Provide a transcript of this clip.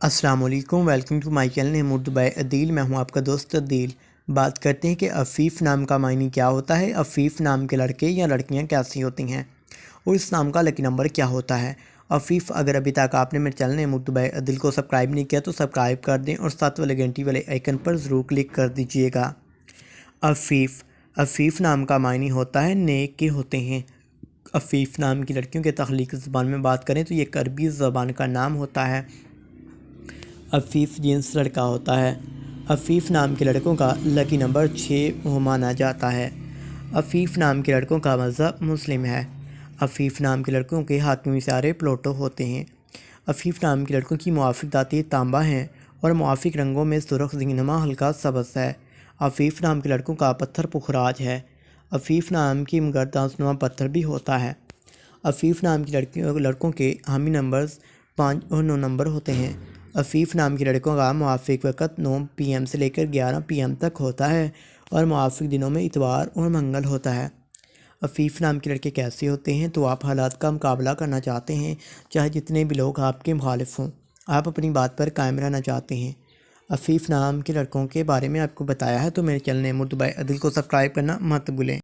السلام علیکم، welcome to my channel Urdu by Adeel. میں ہوں آپ کا دوست عدیل۔ بات کرتے ہیں کہ عفیف نام کا معنی کیا ہوتا ہے، عفیف نام کے لڑکے یا لڑکیاں کیسی ہوتی ہیں اور اس نام کا لکی نمبر کیا ہوتا ہے۔ عفیف، اگر ابھی تک آپ نے میرے چینل اردو بائی عدیل کو سبسکرائب نہیں کیا تو سبسکرائب کر دیں اور ساتھ والے گھنٹی والے آئیکن پر ضرور کلک کر دیجئے گا۔ عفیف نام کا معنی ہوتا ہے نیک کے ہوتے ہیں۔ عفیف نام کی لڑکیوں کے تخلیقی زبان میں بات کریں تو یہ ایک عربی زبان کا نام ہوتا ہے۔ عفیف جنس لڑکا ہوتا ہے۔ عفیف نام کے لڑکوں کا لکی نمبر 6 مانا جاتا ہے۔ عفیف نام کے لڑکوں کا مذہب مسلم ہے۔ عفیف نام کے لڑکوں کے حاتمی ستارے پلوٹو ہوتے ہیں۔ عفیف نام کے لڑکوں کی موافق دھاتیں تانبا ہیں اور موافق رنگوں میں سرخ، زینما، ہلکا سبز ہے۔ عفیف نام کے لڑکوں کا پتھر پخراج ہے۔ عفیف نام کی گردانسنما پتھر بھی ہوتا ہے۔ عفیف نام کی لڑکوں کے حامی نمبرز 5 اور 9 نمبر ہوتے ہیں۔ عفیف نام کے لڑکوں کا موافق وقت 9 PM سے لے کر 11 PM تک ہوتا ہے اور موافق دنوں میں اتوار اور منگل ہوتا ہے۔ عفیف نام کے لڑکے کیسے ہوتے ہیں تو آپ حالات کا مقابلہ کرنا چاہتے ہیں، چاہے جتنے بھی لوگ آپ کے مخالف ہوں، آپ اپنی بات پر قائم رہنا چاہتے ہیں۔ عفیف نام کے لڑکوں کے بارے میں آپ کو بتایا ہے تو میرے چینل اردو بائی عدیل کو سبسکرائب کرنا مت بھولیں۔